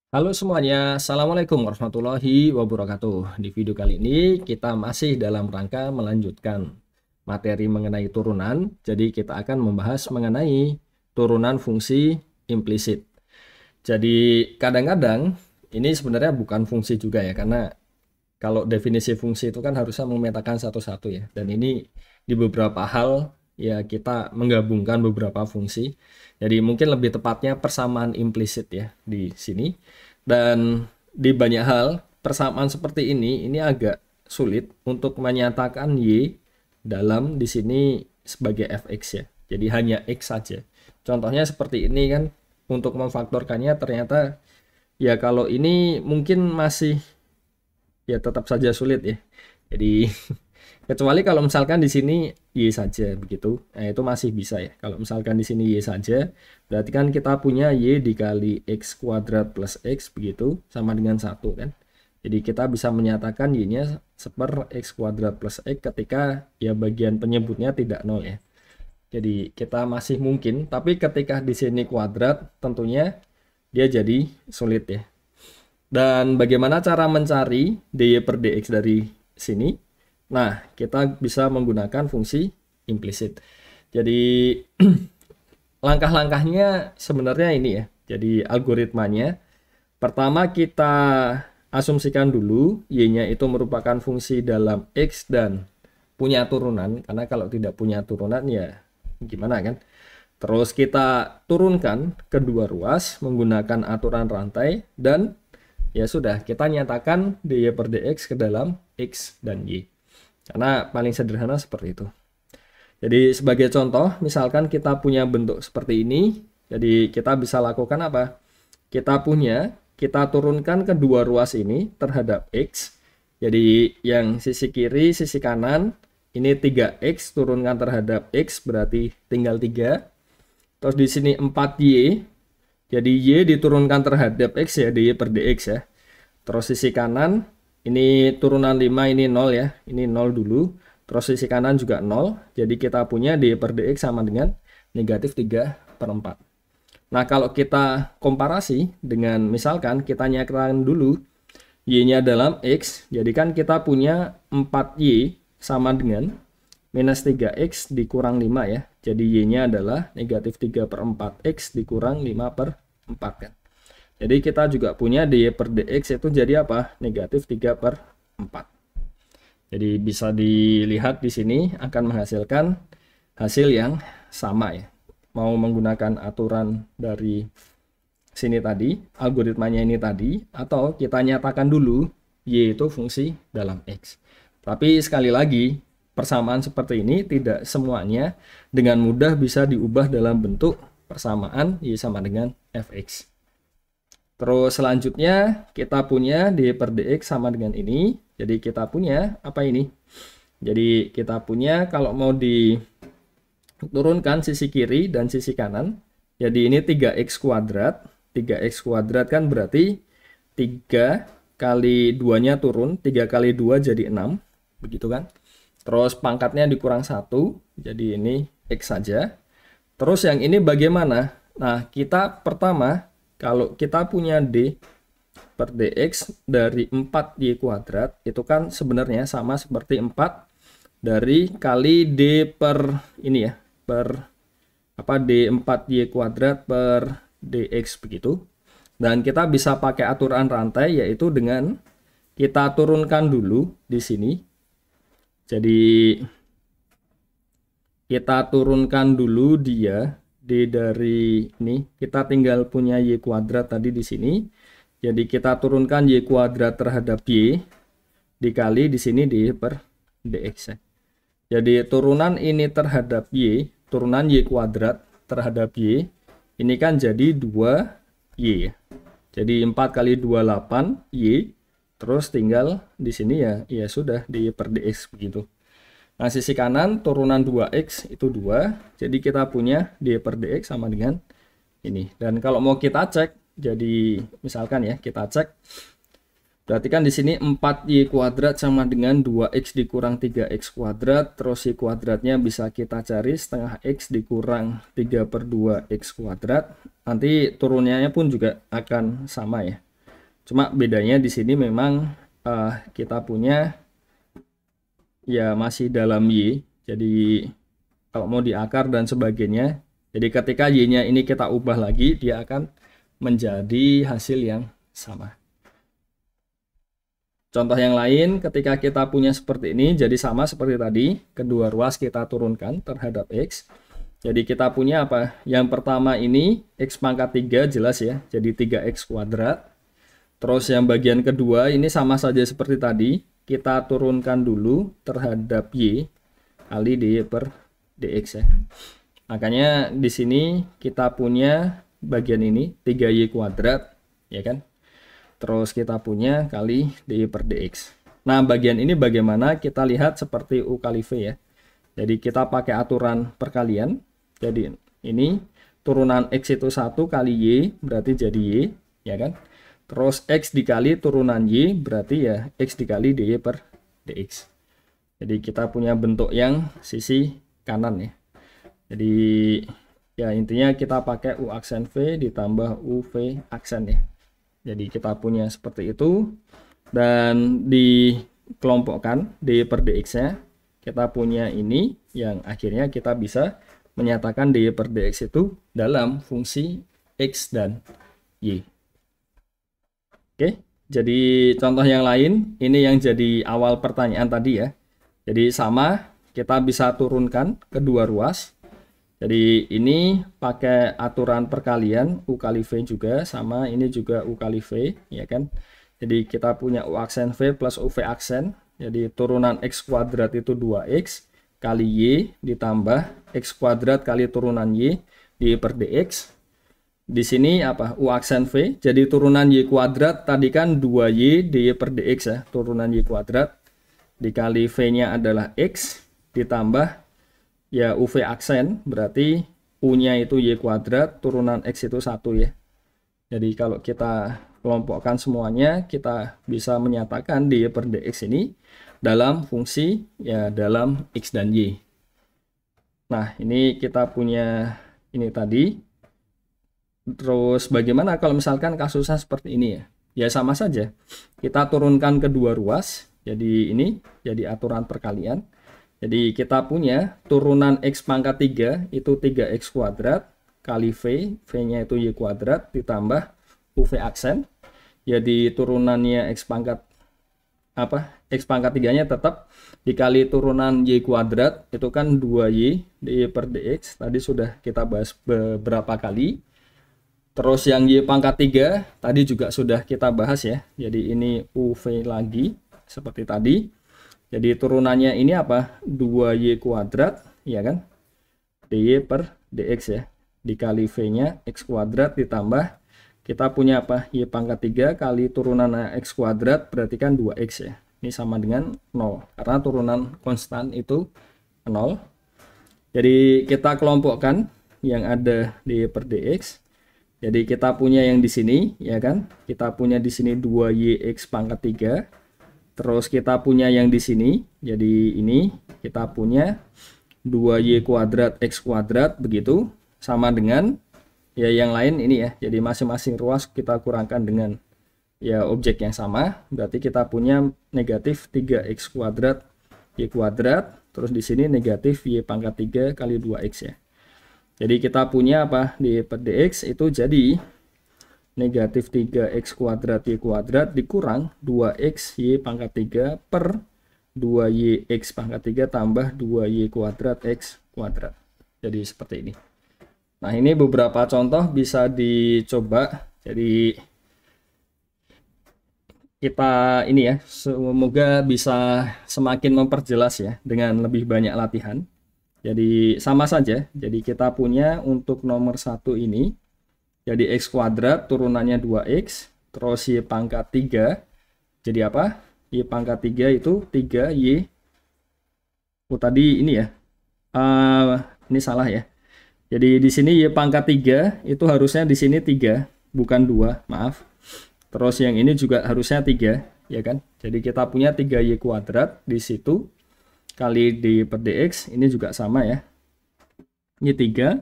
Halo semuanya, Assalamualaikum warahmatullahi wabarakatuh. Di video kali ini kita masih dalam rangka melanjutkan materi mengenai turunan. Jadi kita akan membahas mengenai turunan fungsi implisit. Jadi kadang-kadang ini sebenarnya bukan fungsi juga ya, karena kalau definisi fungsi itu kan harusnya memetakan satu-satu ya. Dan ini di beberapa hal ya kita menggabungkan beberapa fungsi. Jadi mungkin lebih tepatnya persamaan implisit ya di sini. Dan di banyak hal persamaan seperti ini agak sulit untuk menyatakan y dalam di sini sebagai fx ya. Jadi hanya x saja. Contohnya seperti ini kan, untuk memfaktorkannya ternyata ya kalau ini mungkin masih ya tetap saja sulit ya. Jadi kecuali kalau misalkan di sini y saja begitu, nah itu masih bisa ya. Kalau misalkan di sini y saja, berarti kan kita punya y dikali x kuadrat plus x begitu sama dengan 1 kan. Jadi kita bisa menyatakan y-nya seper x kuadrat plus x ketika ya bagian penyebutnya tidak 0 ya. Jadi kita masih mungkin, tapi ketika di sini kuadrat tentunya dia jadi sulit ya. Dan bagaimana cara mencari dy per dx dari sini? Nah, kita bisa menggunakan fungsi implisit. Jadi langkah-langkahnya sebenarnya ini ya. Jadi algoritmanya, pertama kita asumsikan dulu y-nya itu merupakan fungsi dalam x dan punya turunan. Karena kalau tidak punya turunan ya gimana kan? Terus kita turunkan kedua ruas menggunakan aturan rantai dan ya sudah, kita nyatakan dy per dx ke dalam x dan y. Karena paling sederhana seperti itu. Jadi sebagai contoh, misalkan kita punya bentuk seperti ini, jadi kita bisa lakukan apa? Kita turunkan kedua ruas ini terhadap x. Jadi yang sisi kiri, sisi kanan, ini 3x turunkan terhadap x berarti tinggal 3. Terus di sini 4y. Jadi y diturunkan terhadap x ya, dy per dx ya. Terus sisi kanan, ini turunan 5, ini 0 ya. Ini 0 dulu. Terus sisi kanan juga 0. Jadi kita punya dy per dx sama dengan negatif 3 per 4. Nah, kalau kita komparasi dengan misalkan kita nyatakan dulu y-nya dalam x. Jadi kan kita punya 4y sama dengan minus 3x dikurang 5 ya. Jadi y-nya adalah negatif 3 per 4x dikurang 5 per 4 kan. Jadi kita juga punya dy per dx itu jadi apa? Negatif 3 per 4. Jadi bisa dilihat di sini akan menghasilkan hasil yang sama ya. Mau menggunakan aturan dari sini tadi, algoritmanya ini tadi, atau kita nyatakan dulu y itu fungsi dalam x. Tapi sekali lagi, persamaan seperti ini tidak semuanya dengan mudah bisa diubah dalam bentuk persamaan y sama dengan fx. Terus selanjutnya kita punya dy per dx sama dengan ini. Jadi kita punya apa ini? Jadi kita punya kalau mau diturunkan sisi kiri dan sisi kanan. Jadi ini 3x kuadrat. 3x kuadrat kan berarti 3 kali 2-nya turun. 3 kali 2 jadi 6. Begitu kan? Terus pangkatnya dikurang 1. Jadi ini x saja. Terus yang ini bagaimana? Nah, kita pertama kalau kita punya d per dx dari 4y kuadrat, itu kan sebenarnya sama seperti 4 dari kali d per ini ya, per apa d 4y kuadrat per dx begitu. Dan kita bisa pakai aturan rantai yaitu dengan kita turunkan dulu di sini. Jadi kita turunkan dulu dia d dari ini, kita tinggal punya y kuadrat tadi di sini. Jadi kita turunkan y kuadrat terhadap y dikali di sini d per dx. Jadi turunan ini terhadap y, turunan y kuadrat terhadap y, ini kan jadi 2y. Jadi 4 kali 2 8 y, terus tinggal di sini ya sudah d per dx begitu. Nah, sisi kanan turunan 2x itu 2. Jadi kita punya dy per dx sama dengan ini. Dan kalau mau kita cek, jadi misalkan ya kita cek. Berarti kan di sini 4y kuadrat sama dengan 2x dikurang 3x kuadrat. Terus y kuadratnya bisa kita cari setengah x dikurang 3 per 2x kuadrat. Nanti turunannya pun juga akan sama ya. Cuma bedanya di sini memang kita punya ya masih dalam Y. Jadi kalau mau diakar dan sebagainya, jadi ketika Y-nya ini kita ubah lagi, dia akan menjadi hasil yang sama. Contoh yang lain, ketika kita punya seperti ini, jadi sama seperti tadi, kedua ruas kita turunkan terhadap X. Jadi kita punya apa? Yang pertama ini X pangkat 3 jelas ya, jadi 3X kuadrat. Terus yang bagian kedua ini sama saja seperti tadi, kita turunkan dulu terhadap Y kali dy per dx ya. Makanya di sini kita punya bagian ini 3y kuadrat ya kan. Terus kita punya kali dy per dx. Nah, bagian ini bagaimana? Kita lihat seperti U kali V ya. Jadi kita pakai aturan perkalian. Jadi ini turunan X itu 1 kali Y berarti jadi Y ya kan. Terus X dikali turunan Y berarti ya X dikali dy per dx. Jadi kita punya bentuk yang sisi kanan ya. Jadi ya intinya kita pakai U aksen V ditambah UV aksen ya. Jadi kita punya seperti itu. Dan dikelompokkan dy per dx-nya. Kita punya ini yang akhirnya kita bisa menyatakan dy per dx itu dalam fungsi X dan Y. Oke, jadi contoh yang lain, ini yang jadi awal pertanyaan tadi ya. Jadi sama, kita bisa turunkan kedua ruas. Jadi ini pakai aturan perkalian, U kali V juga, sama ini juga U kali V, ya kan. Jadi kita punya U aksen V plus UV aksen. Jadi turunan X kuadrat itu 2X kali Y ditambah X kuadrat kali turunan Y dy per dx. Di sini apa? U aksen V, jadi turunan Y kuadrat tadi kan 2Y dy per dx ya, turunan Y kuadrat. Dikali V-nya adalah X, ditambah ya UV aksen, berarti U-nya itu Y kuadrat, turunan X itu 1 ya. Jadi kalau kita kelompokkan semuanya, kita bisa menyatakan dy per dx ini dalam fungsi ya dalam X dan Y. Nah, ini kita punya ini tadi. Terus bagaimana kalau misalkan kasusnya seperti ini ya? Ya sama saja. Kita turunkan kedua ruas. Jadi ini jadi aturan perkalian. Jadi kita punya turunan X pangkat 3 itu 3X kuadrat kali V. V-nya itu Y kuadrat ditambah UV aksen. Jadi turunannya X pangkat apa? X pangkat 3-nya tetap dikali turunan Y kuadrat itu kan 2Y dy per dx. Tadi sudah kita bahas beberapa kali. Terus yang Y pangkat 3 tadi juga sudah kita bahas ya. Jadi ini UV lagi seperti tadi. Jadi turunannya ini apa? 2Y kuadrat ya kan? dy per dx ya. Dikali V-nya X kuadrat ditambah kita punya apa? Y pangkat 3 kali turunan X kuadrat berarti kan 2X ya. Ini sama dengan 0 karena turunan konstan itu 0. Jadi kita kelompokkan yang ada dy per dx. Jadi kita punya yang di sini ya kan? Kita punya di sini 2yx pangkat 3. Terus kita punya yang di sini. Jadi ini kita punya 2y kuadrat x kuadrat begitu sama dengan ya yang lain ini ya. Jadi masing-masing ruas kita kurangkan dengan ya objek yang sama. Berarti kita punya negatif 3x kuadrat y kuadrat. Terus di sini negatif y pangkat 3 kali 2x ya. Jadi kita punya apa? Dy per dx itu jadi negatif 3x kuadrat y kuadrat dikurang 2x y pangkat 3 per 2yx pangkat 3 tambah 2y kuadrat x kuadrat. Jadi seperti ini. Nah, ini beberapa contoh bisa dicoba. Jadi kita ini ya, semoga bisa semakin memperjelas ya dengan lebih banyak latihan. Jadi sama saja. Jadi kita punya untuk nomor 1 ini jadi X kuadrat turunannya 2X terus Y pangkat 3 jadi apa? Y pangkat 3 itu 3Y. Oh tadi ini ya, ini salah ya. Jadi di sini Y pangkat 3 itu harusnya di sini 3 bukan 2, maaf. Terus yang ini juga harusnya 3 ya kan. Jadi kita punya 3Y kuadrat di situ kali dy per dx ini juga sama ya. Ini 3.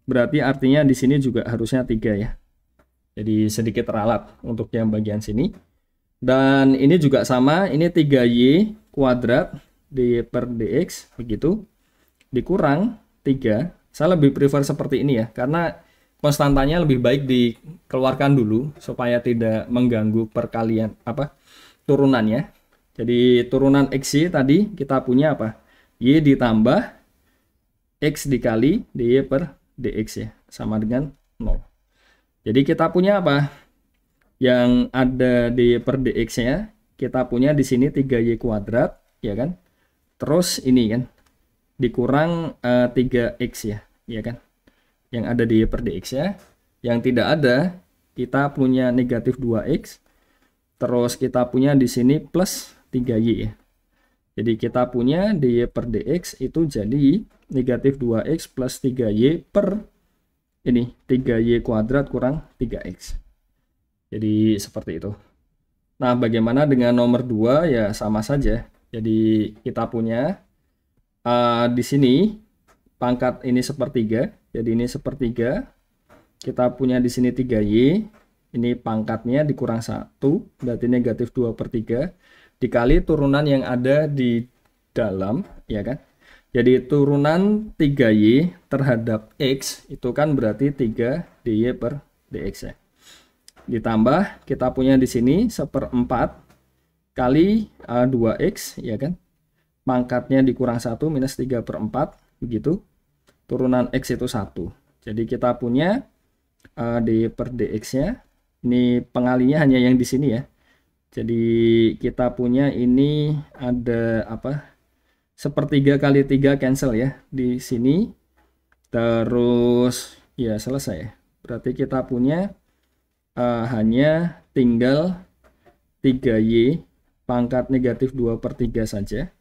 Berarti artinya di sini juga harusnya 3 ya. Jadi sedikit ralat untuk yang bagian sini. Dan ini juga sama, ini 3y kuadrat dy per dx begitu dikurang 3. Saya lebih prefer seperti ini ya, karena konstantanya lebih baik dikeluarkan dulu supaya tidak mengganggu perkalian turunannya. Jadi turunan xy tadi kita punya apa? Y ditambah x dikali dy per dx ya, sama dengan 0. Jadi kita punya apa? Yang ada dy per dx-nya, kita punya di sini 3y kuadrat, ya kan? Terus ini kan dikurang 3x ya kan? Yang ada dy per dx-nya. Yang tidak ada, kita punya negatif 2x. Terus kita punya di sini plus 3y ya. Jadi kita punya dy per dx itu jadi negatif 2x plus 3y per ini 3y kuadrat kurang 3x. Jadi seperti itu. Nah, bagaimana dengan nomor 2? Ya sama saja. Jadi kita punya di sini pangkat ini sepertiga. Jadi ini sepertiga. Kita punya di sini 3y. Ini pangkatnya dikurang 1. Berarti negatif 2/3. Dikali turunan yang ada di dalam. Ya kan? Jadi turunan 3y terhadap x itu kan berarti 3 dy per dx ya. Ditambah kita punya di sini 1/4 kali 2x ya kan. Pangkatnya dikurang 1 minus 3/4 begitu. Turunan x itu 1. Jadi kita punya dy per dx-nya. Ini pengalinya hanya yang di sini ya. Jadi kita punya ini ada apa? 1/3 kali 3 cancel ya di sini. Terus ya selesai. Berarti kita punya hanya tinggal 3y pangkat negatif 2/3 saja.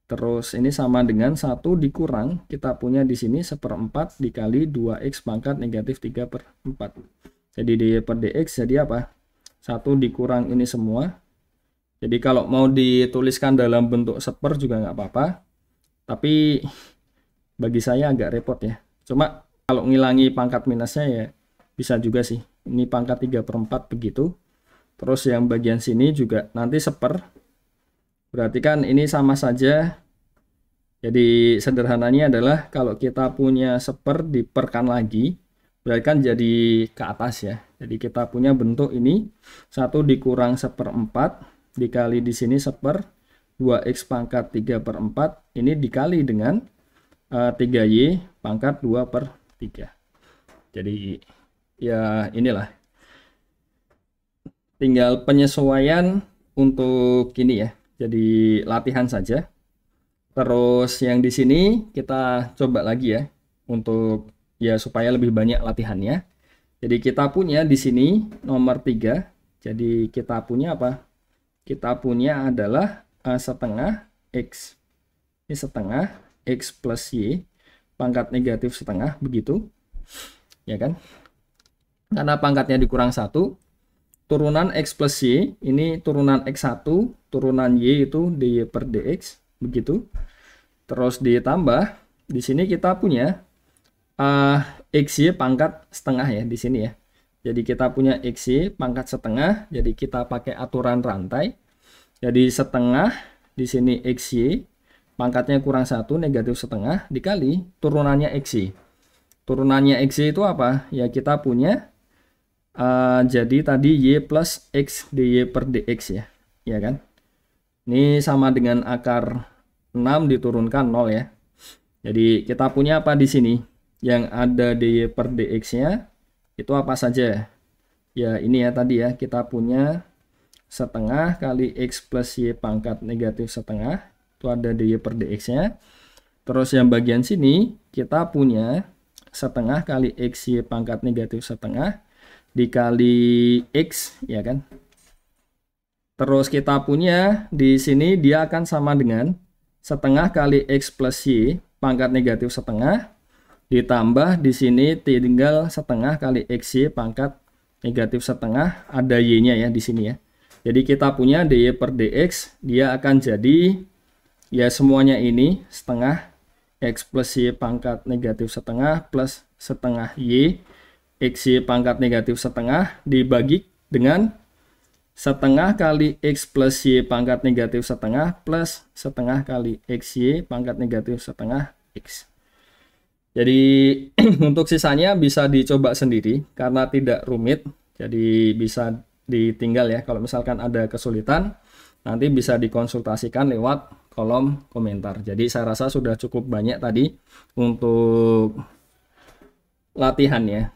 Terus ini sama dengan 1 dikurang, kita punya di sini 1/4 dikali 2x pangkat negatif 3/4. Jadi dy per dx jadi apa? 1 dikurang ini semua. Jadi kalau mau dituliskan dalam bentuk seper juga nggak apa-apa. Tapi bagi saya agak repot ya. Cuma kalau ngilangi pangkat minusnya ya bisa juga sih. Ini pangkat 3/4 begitu. Terus yang bagian sini juga nanti seper. Berarti kan ini sama saja. Jadi sederhananya adalah kalau kita punya seper diperkan lagi, berarti kan jadi ke atas ya. Jadi kita punya bentuk ini 1 dikurang 1/4 dikali di sini seper 2x pangkat 3/4 ini dikali dengan 3y pangkat 2/3. Jadi ya inilah, tinggal penyesuaian untuk ini ya, jadi latihan saja. Terus yang di sini kita coba lagi ya untuk ya supaya lebih banyak latihannya. Jadi kita punya di sini nomor 3. Jadi kita punya apa? Kita punya adalah setengah x. Ini setengah x plus y pangkat negatif setengah begitu. Ya kan? Karena pangkatnya dikurang 1, turunan x plus y, ini turunan x1, turunan y itu dy per dx, begitu. Terus ditambah, di sini kita punya xy pangkat setengah ya, di sini ya. Jadi kita punya xy pangkat setengah, jadi kita pakai aturan rantai. Jadi setengah, di sini xy, pangkatnya kurang 1, negatif setengah, dikali turunannya xy. Turunannya xy itu apa? Ya kita punya jadi tadi y plus x dy per dx ya, ya kan? Ini sama dengan akar 6 diturunkan 0 ya. Jadi kita punya apa di sini? Yang ada dy per dx-nya itu apa saja? Ya ini ya tadi ya, kita punya setengah kali x plus y pangkat negatif setengah, itu ada dy per dx-nya. Terus yang bagian sini kita punya setengah kali xy pangkat negatif setengah dikali x ya kan. Terus kita punya di sini dia akan sama dengan setengah kali x plus y pangkat negatif setengah ditambah di sini tinggal setengah kali xy pangkat negatif setengah, ada y-nya ya di sini ya. Jadi kita punya dy per dx dia akan jadi ya semuanya ini setengah x plus y pangkat negatif setengah plus setengah y XY pangkat negatif setengah dibagi dengan setengah kali X plus Y pangkat negatif setengah plus setengah kali XY pangkat negatif setengah X. Jadi untuk sisanya bisa dicoba sendiri karena tidak rumit. Jadi bisa ditinggal ya. Kalau misalkan ada kesulitan, nanti bisa dikonsultasikan lewat kolom komentar. Jadi saya rasa sudah cukup banyak tadi untuk latihannya.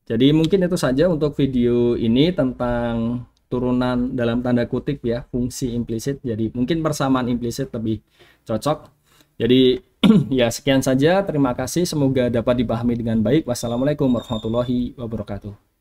Jadi mungkin itu saja untuk video ini tentang turunan dalam tanda kutip ya, fungsi implisit. Jadi mungkin persamaan implisit lebih cocok. Jadi ya sekian saja. Terima kasih. Semoga dapat dipahami dengan baik. Wassalamualaikum warahmatullahi wabarakatuh.